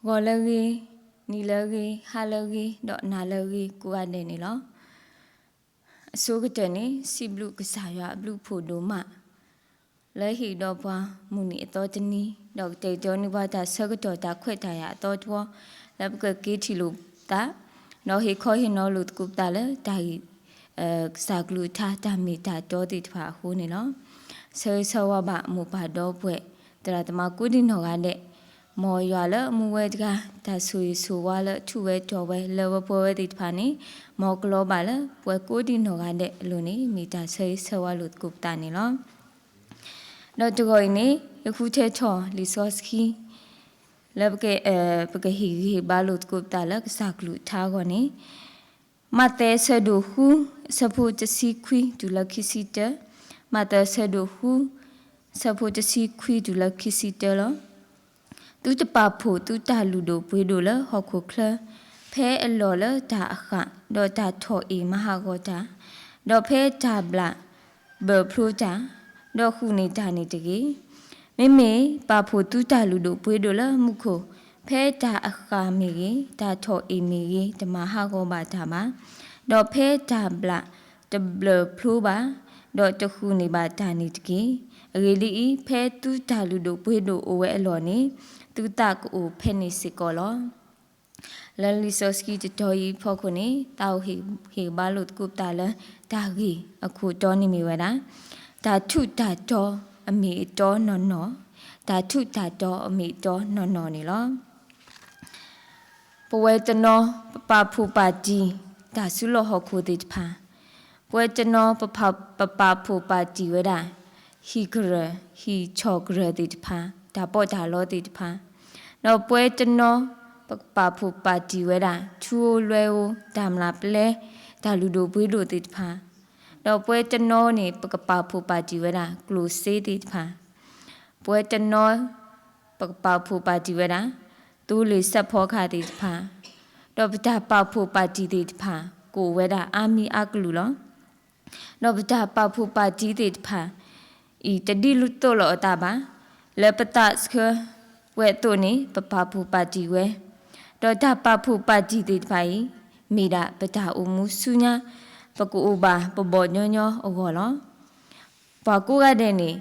Golagi, nilagi, halagi, dot nalagi, kuade ni lo. So kita ni si blue kesaya blue podoma. Lehi dopa muni atau jeni dok tejo ni bata segedo tak kueta ya atau tua lep ke kiti lu ta no hi koi hi no lut kup ta le tai saglu ta ta mi ta do ti pa hu ni lo. So wa ba mu pa do pwe tera tama kudi no ga de mo ya le mu we ga ta su wa le tu we do we le wa po we ti pa ni mo klo ba le pwe kudi no ga de lu ni mi ta so wa lut kup ta ni lo. Đó cho gọi này, khu chế cho lý do khi là cái hi ba lụt của ta là cái sạc lụt thà gọi này, mà té sẽ đồ khu support cho si quy tu là khi si tơ, mà té sẽ đồ khu support cho si quy tu là khi si tơ lo, tu tập ba phụ tu ta lụt đồ bơi đồ là học cuộc là, phe lo là ta khá, đó ta thọ ý mà ha gọi ta, đó phe ta bla bờ pro ta. Đó khu này ta này thế cái mấy bà phụ tu ta lù độ bơi đồ là mục khổ phe ta akha mì ta thọ ý mì ta mà ha go bà ta mà đó phe ta bla ta blur plu bà đó ta khu này bà ta này thế cái lý phe tu ta lù độ bơi đồ ở lo này tu ta có phe này sẽ có lo lần lý số ski cho tôi phô khu này tao hi ba lụt cúp ta là ta gì ở khu cho này mì vậy đó ta thu ta cho ami cho nó ta thu ta cho ami cho nó này lo bùi chân nó bà phụ bà chị ta xử lo học khu đi pa bùi chân nó bà phụ bà chị vậy đó hi cho gre đi pa ta bỏ ta lo đi pa nó bùi chân nó bà phụ bà chị vậy đó chua leo tam lạp lê ta lưu đồ bùi đồ đi pa đó bữa chân nó này bậc bà phụ bà chỉ vậy là close đi pa bữa chân nó bậc bà phụ bà chỉ vậy là tu lì sắp phô khá đi pa đó bữa ta bà phụ bà chỉ đi pa cô vậy là ami aglu lo đó bữa ta bà phụ bà chỉ đi pa ý ta đi lút tô lo ta ba lẽ bữa ta skơ vậy tôi này bà phụ bà chỉ vậy đó ta bà phụ bà chỉ đi pa ý mi đã bữa ta umu sunya Paku ubah pebonyo ogolo. Paku gade ni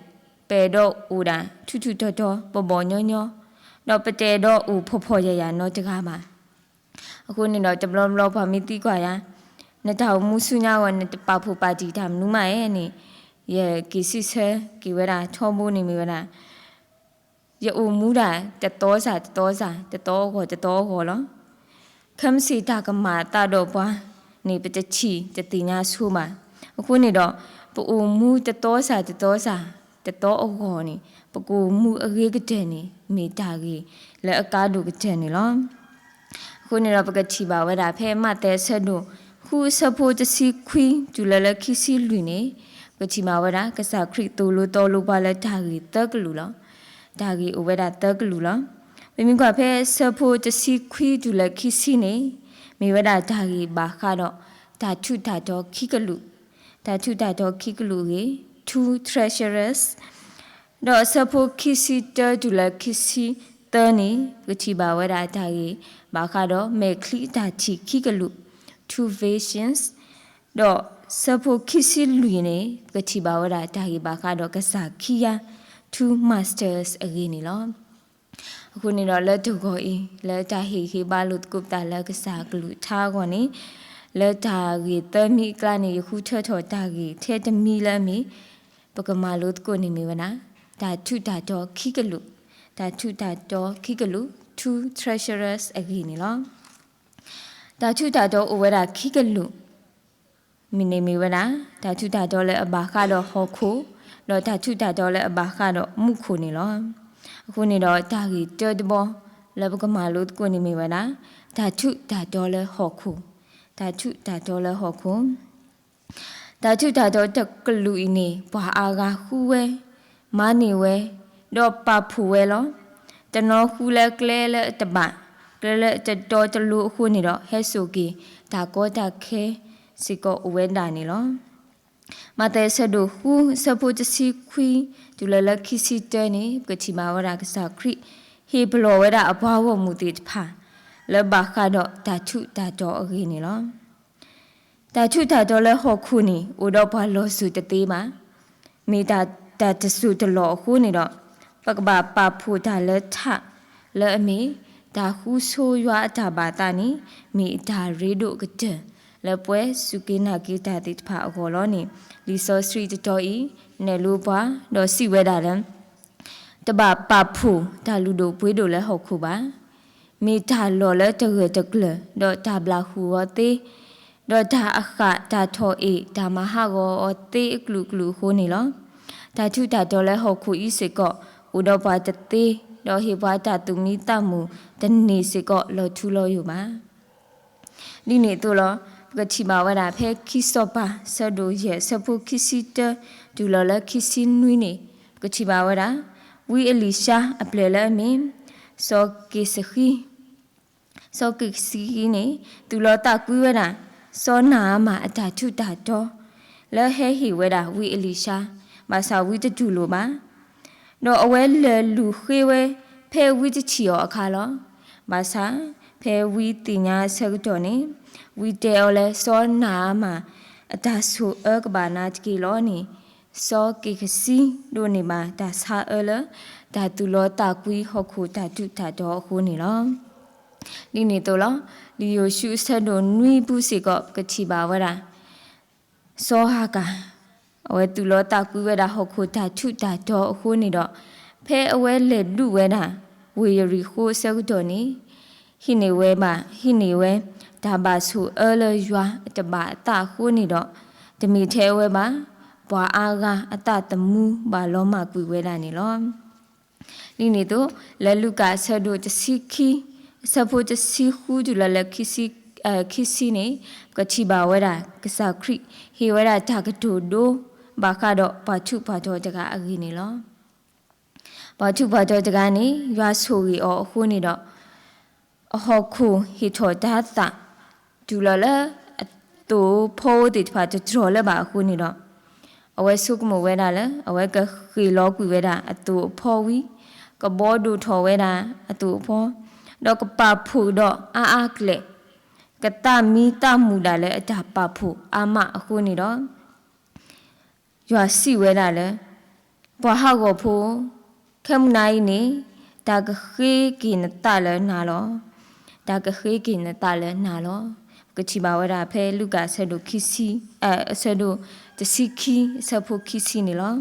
pedo uda cucu toto pebonyo do pete do popo ya no tegama. Aku ni do ceblom lo pamiti kwa ya. Na tahu musuhnya wan papu pati tam numa ni ye kisi se kiwera chobu ni miwera. Ye umuda te tosa go lo. Kam si ta kama ta do pa. Ni bete chi te tinya suma aku ni do pu mu te to sa te to ogo ni pu mu age ke ni mi ta gi le aka du ke ni lo aku ni do pa chi ba wa da phe ma te se do khu sa pho te si khwi ju le khi si lu ni pa chi ma wa da ka sa khri to lo ba le ta gi ta ka lu lo ta gi o wa da ta ka lu lo mi kwa phe sa pho te si khwi ju le khi si ni mi wa da ta gi ba kha do ta chu ta do kikalu ge two treasurers do sapo kisi ta ju la kisi ta ni chi ba wa da ta gi ba kha do me kli ta chi kikalu two visions do sapo kisi lu ni chi ba wa da ta gi ba kha do ka sa khiya two masters again ni loအခုနေတော့လက်တူကိုလက်တာဟီဘာလုတ်ကုပ်တာလက်ကစားကလူထားကောနေလက်တာကြီးတမီကလာနေခုထထောတာကြီးထဲတမီလမ်းမီပကမာလုတ်ကိုနေမီဝနာဒါထုတာတော့ခိကလူtwo treasurers again နီလောဒါထုတာတော့အဝဲတာခိကလူမီနေမီဝနာဒါထုတာတော့လဲအဘာကတော့ဟောခုတော့ဒါထုတာတော့လဲအဘာကတော့မုခုနေလောအခုနေတော့တာကြီးတော်တဘောလဘကမာလို့ကိုနေမိပါလားဒါထုဒါတော်လဲဟောခုဒါထုဒါတော်လဲဟောခုဒါထုဒါတော်တကလူအင်းနေဘာအာကခူဝဲမာနေဝဲတော့ပဖူဝဲလောတနော်ခူလဲကလဲလဲတပကလဲလဲတတော်တလူအခုနေတော့ဟဲဆိုကီဒါကောတာခဲစီကောဝဲတာနေလောမတဲဆဒိုဟူစပိုတစီခွီဒူလလခိစီတဲနေကတိမာဝရာကစာခရီဟ he below whether a power mutit pa le bakado tatu tato agini lo tatu tato le hokuni udo pa lo su te ma mi ta su te lo huni do pakba pa phu ta le tha le ami ta hu so ywa ta ba ta ni mi ta re do gde le pwe sukina ki ta ti pha ago lo ni li so street to I ne lu pa do si we da leตบะปะผูตาลูโดปุยโดและหกคูบามีตาหล่อและตะเกตะเกลดอตาบลาหัวเตดอตาอากาตาทอเอตามหากอเตกลุกลุโคนี่ลอตาทุตาดอและหกคูอีสิกออุดอปาตะเตดอเฮบาตาตุมีตามูตะนีสิกอลอทุลออยู่มานี่นี่ตัวลอกะทิมาวดาเพคิสอปาสะโดเยสะพุคิซิเตดูลอและคิซินุยนี่กะทิมาวดาwe Elisha aplela me so kishi ne tu lo ta ku weda so na ma ata thu ta do la he hi weda we Elisha ma sa we tu lo ba do awe le lu khwe we phe we chi yo akha lo ma sa phe we ti nya sa do ne we de ole so na ma ata su ka ba na ki lo ni so ki khasi do ni ma ta sa ele ta tu lo ta kui hokhu ta tu ta do khu ni lo ni ni to lo li yo shu sa do nui bu si ko ka chi ba wa da so ha ka awe tu lo ta kui wa da hokhu ta tu ta do khu ni do phe awe le du we da we ri khu sa do ni hi ni we ma hi ni we ta ba su ele ywa ta ba ta khu ni do te mi the we baบวาอากาอตตมูบาลอมากุเวดานี่ลอนี่นี่โตและลูกาสะโดจะสิคีสะโพจะสิฮูจุละละคิสินี่ก็ชิบาเวดากษาคริเฮเวดาตากะโดโดบาคาดอปาชุปาโตจะกะอกีนี่ลอปาชุปาโตจะกะนี่ยาโซรีออคูนี่ดออฮอคูฮิโตตาตะจุละละโตโพติปาจะจอละบาคูนี่ดอအဝဲဆုကမဝဲတာလဲအဝဲကခီလောကွေဝဲတာအတူအဖော်ဝီကဘောဒူထော်ဝဲတာအတူအဖော်တော့ကပဖူတော့အာကလေကတမီတမူတာလဲအတာပဖူအာမအခုနေတော့ရွာစီဝဲတာလဲဘွာဟောက်ကိုဖူခဲမနိုင်နေတာကခေကင်းတလဲနာလောတာကခေကင်းတလဲနာလောကချိပါဝဲတာဖဲလူကဆက်တို့ခီစီဆက်တို့တစီခီဆဖို့ခီစီနေလော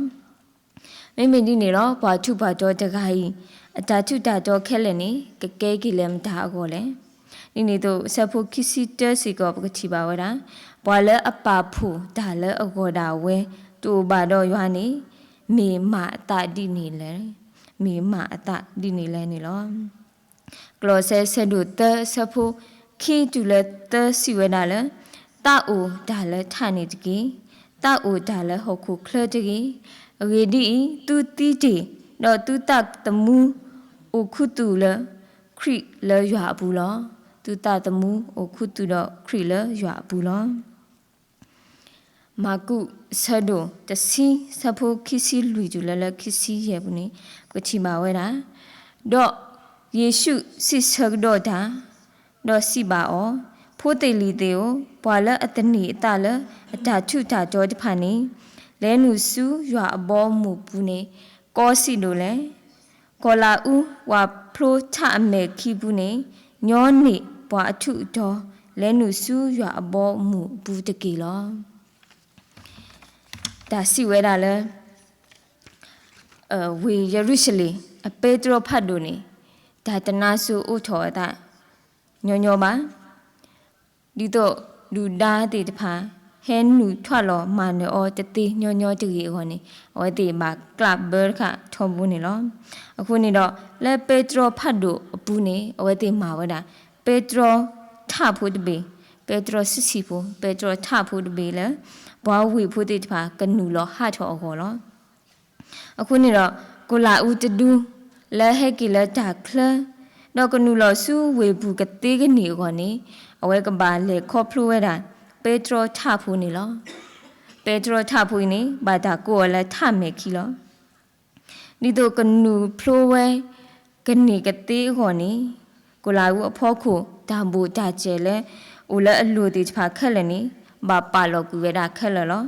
မိမိဒီနေလောဘာထုဘာတော့တခိုင်အတာထုတာတော့ခဲလည်းနေကကဲကီလမ်တာကိုလေဒီနေတော့ဆဖို့ခီစီတစီကောပကချီပါဝတာဘွာလဲအပါဖူဒါလဲအကောတာဝဲတူပါတော့ရွာနေမေမအတာဒီနေလဲမေမအတာဒီနေလဲနေလောကလောဆဲဆဒုတဆဖို့ခီတူလဲတစီဝဲတာလဲတာအိုဒါလဲထာနေတကြီးတာအိုဒါလဲဟောခုခလတကြီးရေဒီတူတီတီတော့တူတတမူအိုခုတူလဲခရီလဲရွာဘူးလောတူတတမူအိုခုတူတော့ခရီလဲရွာဘူးလောမာကုဆဒိုတစီဆဖိုခီစီလူကျလဲလဲခီစီရဲ့ဘူးနေကချီမာဝဲတာတော့ယေရှုစစ်ဆတော့တာတော့စီပါအောဖိုးတေလီတေကိုဘွာလအတနီအတလအတာထုတာကြောတဖာနေလဲနုစုရွာအဘောမှုဘူးနေကောစီလိုလဲကောလာဦးဝါဖလိုချအမေခီဘူးနေညောနေဘွာအထုတော်လဲနုစုရွာအဘောမှုဘူးတကေလောဒါစီဝဲတာလဲဝေယေရုရှလင်အပေတရောဖတ်တို့နေဒါတနာစုဥထောတာညောညောပါဒီတော့လူဒါတေတဖာဟဲနူထွာလောမာနောတတိညောညောတကြီးခေါနေဝဲတေမာကလပ်ဘ်ခထုံဘူးနေလောအခုနေတော့လဲပေတရောဖတ်တို့အပူနေဝဲတေမာဝဲတာပေတရောထဖို့တပေပေတရောစစ်စီဖို့ပေတရောထဖို့တပေလဲဘွားဝေဖို့တေတဖာကနူလောဟထောခေါ်လောအခုနေတော့ကိုလာဦးတဒူလဲဟဲကီလဲတာခလတော့ကနူလောဆူဝေဘူးကတေကနေခေါ်နေအဝဲကပါလေခေါပလူဝဲတာပေတရောထဖူးနေလောပေတရောထဖူးနေဘာတာကိုလည်းထမယ်ခီလောဒီတော့ကနူဖလိုဝဲက กันนี่กตีก่อนนี่กูลาอูพ่อคูตามบูตาเจเลอุลอลูติพาเคลนี่บาปาลกูเวดาเคลลอ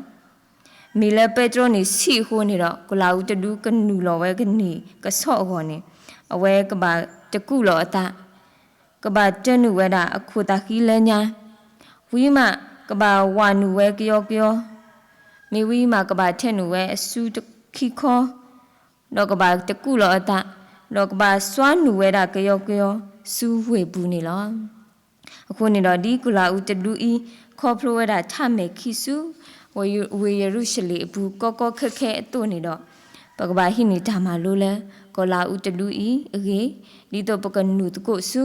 มีเลเปโตรนี่สีหูนี่รอกูลาอูจะดูกันนูลอเวกันนี่ก็สอก่อนนี่เอาไว้ก็บาจะกูลอตาก็บาเจนูเวดาอคูตาคีเลญาวิมาก็บาวานูเวกยอกยอมีวิมาก็บาเทนูเวสูตคีคอดอกก็บาจะกูลอตาดอกก็บาสวานูเวดากยอกยอสูเวบูนี่ลอအခုနေတော့ဒီကုလာဦးတလူဤခေါ်ဖလိုရတာထမဲ့ခိစုဝေယရုရှလေဘူးကောကောခက်ခဲအတုနေတော့ပကဘာဟိနေတာမလို့လဲကောလာဦးတလူဤအေဒီတော့ပကနုတကုစု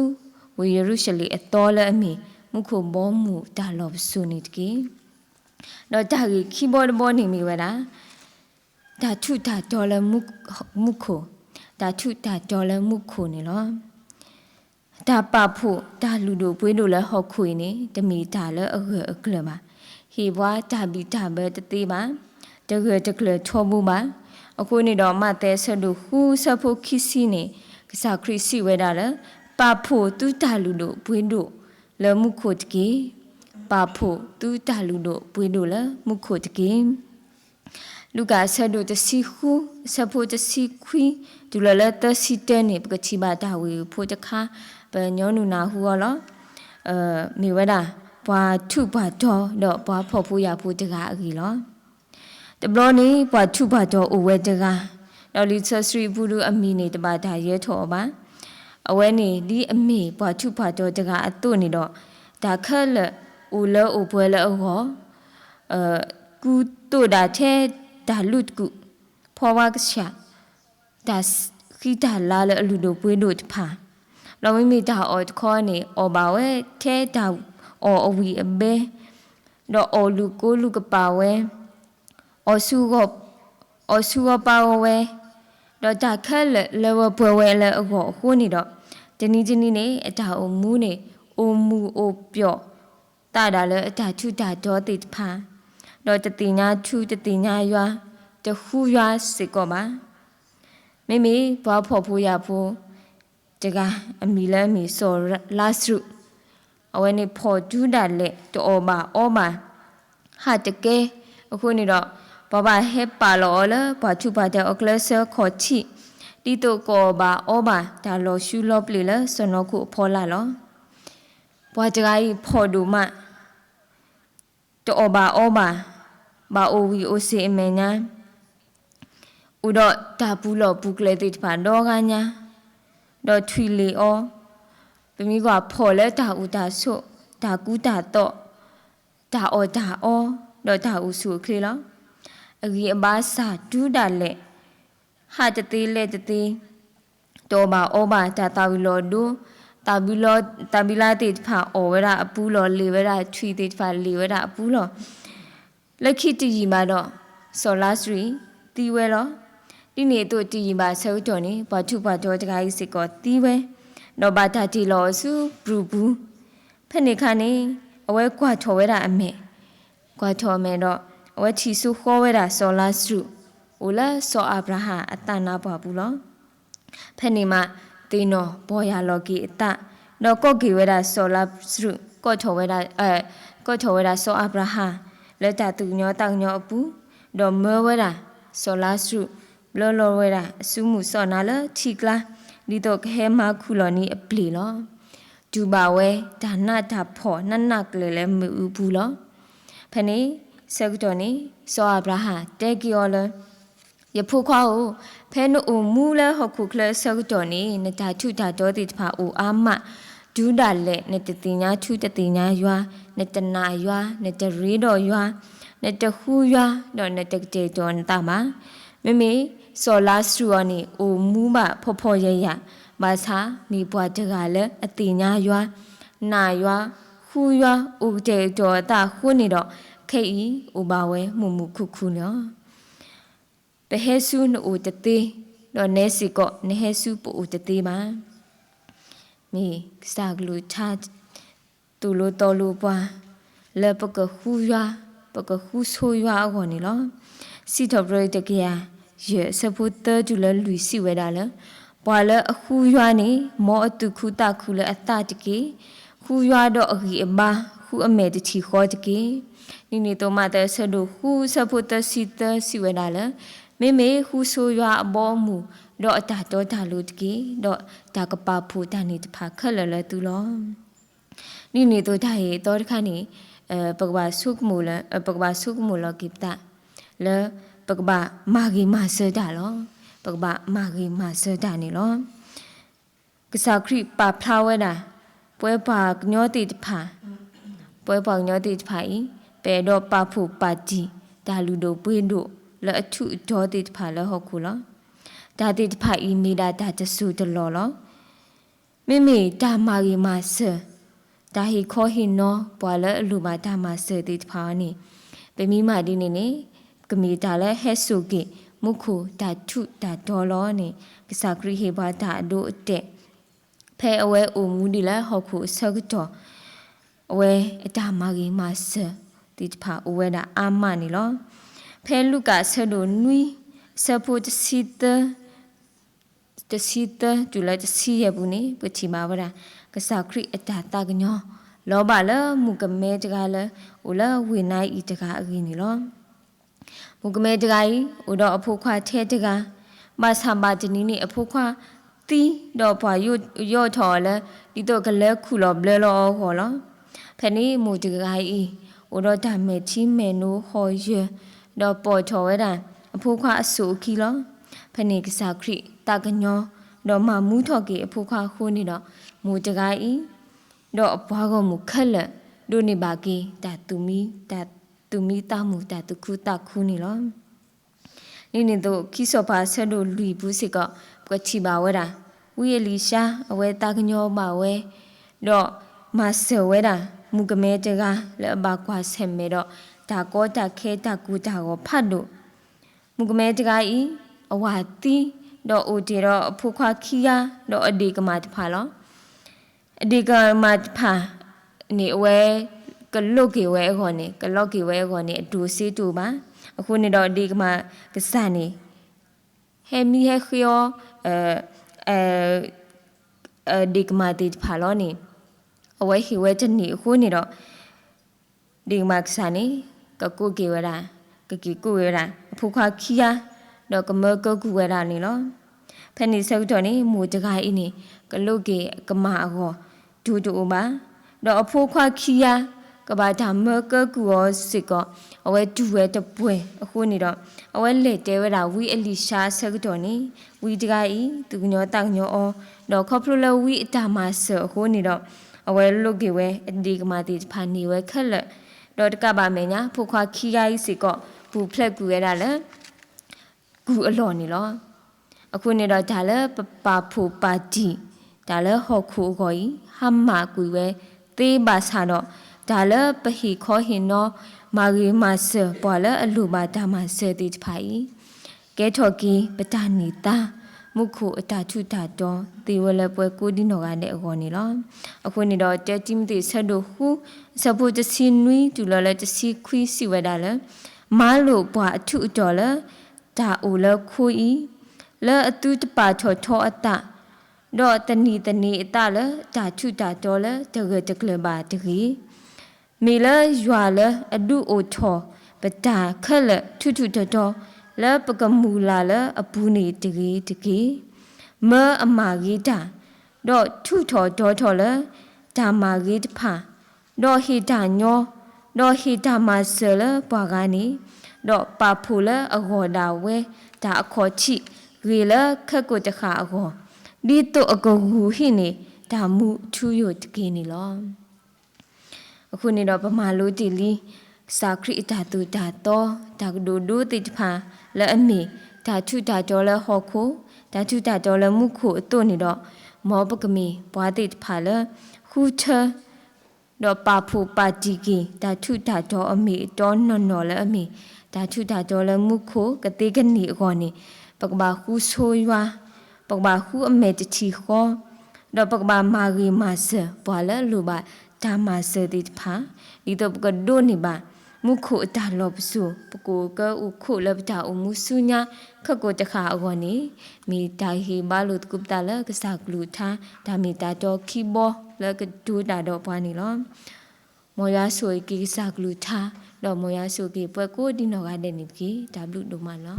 ဝေယရုရှလေအတော်လဲအမီမခုဘောမူတာလောစုနေတကေတော့တာကြီးခီဘောဒဘောနေမိဝလားဒါထုတာတော်လဲမခုဒါထုတာတော်လဲမခုနေလောဒါပဖို့ဒါလူတို့ပွေးတို့လဲဟောက်ခွေနေတမီဒါလဲအကလမှာဟေဘွားဒါဘီဒါပဲတသေးပါတကယ်ချောဘူးပါအခုနေတော့မတဲ့ဆဒုဟူဆဖို့ခိစီနေကစားခရစီဝဲတာလဲပဖို့သူဒါလူတို့ပွေးတို့လဲမှုခုတ်ကေပဖို့သူဒါလူတို့ပွေးတို့လဲမှုခုတ်ကေလူကဆဒုတစီခုဆဖို့တစီခွီဒူလဲတစီတဲနေပကချီပါတာဝေဖို့တခါပဲညောနုနာဟူရောမိဝဒဘွာထုဘတော်တော့ဘွာဖော်ဖို့ရဖို့တကားအကြီးလောတဘလောနေဘွာထုဘတော်အဝဲတကားတော့လီဆစရီဘူးလူအမီနေတပါဒါရဲထော်ပါအဝဲနေဒီအမီဘွာထုဘတော်တကားအတုနေတော့ဒါခက်လက်ဦးလဲဦးပွဲလဲအောကူတူဒါတဲ့ဒါလူတ်ကူဖော်ဝါကရှာဒါခိတာလာလဲအလူတို့ပွေးတို့တဖာเราไม่มีดาวออดคอนี่ออบาเวเทดาวออวีอเบดออลูโกลูกปาเวอสูกปาเวดอตาแค่เลวเปเวเลอโกโคนี่ดอจนี่นี่อตาอมูนี่อมูอเปียวตาดาเลอตาทุตาดอติพาดอตติญาทุตติญายัวตะฮูยัวสิกอบาไม่มีบ่พอผู้ยาผู้တကအမီလဲမီစောလာစရုအဝဲနေဖော်ကျူးတာလေတောဘာအောဘာဟာတကဲအခုနေတော့ဘဘဟဲပါလောလဘာချူပါတဲ့အကလဆာခေါ်ချီတီတိုကောဘာအောဘာဒါလောရှူလောပလီလဲစနောခုဖော်လာလောဘွာတကကြီးဖော်ဒူမတောဘာအောဘာဘာအိုဝီအိုစီအမေညာဥတော့ဒါဘူးလောဘူးကလေးတိဖာတော့ကညာတော့ထွီလီအောပမီကဖော်လဲဒါဦးဒါဆုဒါကူဒါတော့ဒါအောတော့ဒါဦးဆုခလီလောအကြီးအပါစာဒူးဒါလက်ဟာတသေးလက်တသေးတော့ပါအောပါဒါတာဝီလောဒူတာဘီလာတိဖာအောဝရအပူလောလေဝရထွီတိဖာလေဝရအပူလောလက်ခိတီကြီးမှာတော့ဆော်လာစရီတီဝဲလောဒီနေ့တို့တီပါဆောက်တော်နေဘာထုဘာတော်တခါကြီးစစ်ကောတီးပဲတော့ဘာတာတီလောစုဘရူဘူးဖက်နေခါနေအဝဲကွာထော်ဝဲတာအမေကွာထော်မယ်တော့အဝဲချီစုခေါ်ဝဲတာဆောလာစုဦးလာဆောအာဗရာဟာအတနာပါဘူးလောဖက်နေမှာတင်းတော့ဘောရလော်ကီအတတော့ကော့ကီဝဲတာဆောလာစုကော့ထော်ဝဲတာကော့ထော်ဝဲတာဆောအာဗရာဟာလက်တာသူညောတောင်ညောအပူတော့မဲဝဲတာဆောလာစုလောဝဲတာအစုမှုစောနာလထီကလာဒီတော့ခဲမခုလော်နီအပလီလောဒူပါဝဲဒါနာတာဖော်နနကလေလဲမူဘူးလောဖနေစက်တော်နေစောအဗရာဟာတဲကီယောလယဖုခွားကိုဖဲနုမူလဲဟခုကလစက်တော်နေနတာထုတာတော်တိတဖာအိုအာမဒူးဒါလက်နတတိညာထုတတိညာယွာနတနာယွာနတရီတော်ယွာနတဟူယွာတော့နတတေတော်နတာမှာမမေဆောလာစရူနီအိုမူမဖော်ရရဘာသာမိဘွားတကလည်းအတိညာယွာနာယွာဟူယွာဥတေတော်တာခုနေတော့ခေဤဥပါဝဲမှုခုနော်ဘဟဲဆုနိုတတေတော့နေစီကောနေဟဲဆုပူတတေမှာမိစာဂလူချာတူလိုတော်လိုပွားလေပကဟူယွာပကဟူဆိုယွာအော်နေလောစီတော်ဘရတကရရဲ့စပုတ်တတူလလူစီဝဲတာလဲပ ပွာလေအခုရွာနေမောအတုခုတခုလေအတတကေခုရွာတော့အကြီးအပါခုအမေတချီခေါ်တကေနိနေတော့မတဲ့ဆဒုခုစဖို့တစီတစီဝဒါလေမေမေခုဆိုရွာအဘောမူတော့အတာတော့တာလို့တကေတော့ဒါကပဖူတန်နေတဖာခက်လလေသူလောနိနေတော့ဒါရေတော့တခါနေပကဘာဆုကမူလပကဘာဆုကမူလကိပတာလေပကဘာမာဂီမာဆဒါလောပကဘာမာဂီမာဆဒါနေလောကစားခရိပါဖလာဝဲတာပွဲပါညောတိတဖာပွဲပါညောတိတဖာဤပေတော့ပါဖူပါတီဒါလူတို့ပွေးတို့လဲအထုဒေါ်တိတဖာလဲဟုတ်ခုလောဒါတိတဖာဤမိဒါဒါတဆူတလောလောမိမိဒါမာဂီမာဆဒါဟီခေါ်ဟီနောပွာလဲအလူမာဒါမာဆတိတဖာနေပေမိမာဒီနေနေကမီဒါလဲဟဲဆုကိမုခုဒါထုဒါဒေါ်လောနေကစားခရိဟေဘာဒါအဒိုအတက်ဖဲအဝဲအိုမူဒီလဲဟောက်ခုဆောက်တော့အဝဲအတာမာဂီမာဆတိတဖာအဝဲဒါအာမနီလောဖဲလူကဆဒိုနွီဆဖို့တစီတတူလာတစီရဘူးနေပချီမာဗရာကစားခရိအတာတာကညောလောဘလမုကမဲတကလဲအိုလာဝိနိုင်ဤတကအကြီးနီလောမုကမဲတကဤအိုတော့အဖို့ခွာထဲတကမဆာဘာတနီနေအဖို့ခွာတီတော့ပွာရော့ထော်လဲဒီတော့ကလဲခုလောဘလဲလောဟောလောဖဲနေမူတကဤအိုတော့ဒါမဲချီမဲနိုဟောရတော့ပေါ်ထော်ဝဲတာအဖို့ခွာအဆူခီလောဖဲနေကစားခရိတာကညောတော့မမူထော်ကေအဖို့ခွာခိုးနေတော့မူတကဤတော့အဘွားကမူခက်လက်ဒိုနေပါကေတာတူမီတာမူတာတခုတခုနေလောနေတော့ခိစောပါဆက်တို့လူဘူးစစ်ကပကချီပါဝဲတာဝီယလီရှာအဝဲတာကညောပါဝဲတော့မဆဝဲတာမူကမဲတကလဲဘာကွာဆက်မဲတော့ဒါကောတာခဲတာကူတာကိုဖတ်လို့မူကမဲတကဤအဝါတီတော့အိုတီတော့အဖို့ခွာခီယာတော့အဒီကမတဖာလောအဒီကမတဖာနေအဝဲကလုတ်ကေဝဲခေါ်နေကလော့ကေဝဲခေါ်နေအတူစီတူပါအခုနေတော့ဒီကမကစနေဟဲမီဟဲချောဒီကမတိဖာလောနေအဝဲဟီဝဲချနေအခုနေတော့ဒီကမကစနေကကုကေဝရာကကီကုဝရာအဖုခါခီယာတော့ကမကကုဝရာနေလောဖဲနေဆောက်တော့နေမူတကိုင်းအင်းနေကလုတ်ကေကမအခေါ်ဒူတူပါတော့အဖုခါခီယာကဘာဓမ္မကကူောစစ်ကအဝဲဒူဝဲတပွဲအခုနေတော့အဝဲလက်တဲဝဲတာဝီအလီရှာဆက်တော်နေဝီတကဤသူညောတောက်ညောအောတော့ခေါပလိုလဝီအတာမဆအခုနေတော့အဝဲလုတ်ကေဝဲအဒီကမာတိဖာနေဝဲခက်လက်တော့တကပါမယ်ညာဖုခွာခီယာဤစစ်ကဘူဖလက်ကူရတာလဲကူအလော်နေလောအခုနေတော့ဒါလဲပါဖူပါတီဒါလဲဟော့ခုကိုဤဟမ်မာကူဝဲသေးပါဆာတော့ဒါလပဟီခေါ်ဟင်နောမာဂီမာဆပွာလအလူဘာဒါမာဆတိတဖိုင်ကဲထော်ကီပတနေတာမုခုအတာထုတာတော့တေဝလပွဲကိုဒီနောကနဲ့အခေါ်နေလောအခုနေတော့တဲတိမတိဆက်တို့ဟုစဖို့တစီနွီတူလလတစီခွီစီဝဒါလမာလို့ပွာအထုတော်လဒါအိုလခိုးဤလဲအတူတပါထော်ထောအတတော့တနီအတလဒါထုတာတော်လတကတကလပါတကြီးမီလာရွာလအဒူအိုထောပတာခက်လက်ထုတော်လပကမူလာလအပူနေတကြီးမအမာကြီးတာတော့ထုထောလဒါမာကြီးတဖာတော့ဟီတာညောတော့ဟီတာမဆလပွားကနေတော့ပါဖူလအခေါ်တာဝဲဒါအခေါ်ချိရေလခက်ကိုတခါအခေါ်ဒီတော့အကူဟူဟိနေဒါမှုထူးရတကြီးနေလောအခုနေတော့ပမာလို့တီလီစာခရိတာတူတာတော့ဒါဒူဒူတိတဖာလဲအမီဒါထုတာတော်လဲဟောခုဒါထုတာတော်လဲမှုခုအတုနေတော့မောပကမီဘွားတိတဖာလဲခူချာတော့ပါဖူပါတီကီဒါထုတာတော်အမီတော်နော်လဲအမီဒါထုတာတော်လဲမှုခုကတိကနေအခေါ်နေပကဘာခူဆိုရွာပကဘာခူအမေတချီခေါ်တော့ပကဘာမာဂီမာဆဘွာလဲလူပါဒါမာဆတိတဖာဒီတော့ကဒိုနေပါ มุขอุตาลบสุปกูก็อุขุเลบตาอุมุสุญาขโกตะขาอวนีมีตาเฮบาลุตกุปตาเลกสักลูทาดามีตาดอคีบอแล้วก็ดูดาดอปานีล้อมอยาสวยกีสักลูทาดอมอยาสวยกีเปกูดินอกาเดนิกีดับลุดมาล้อ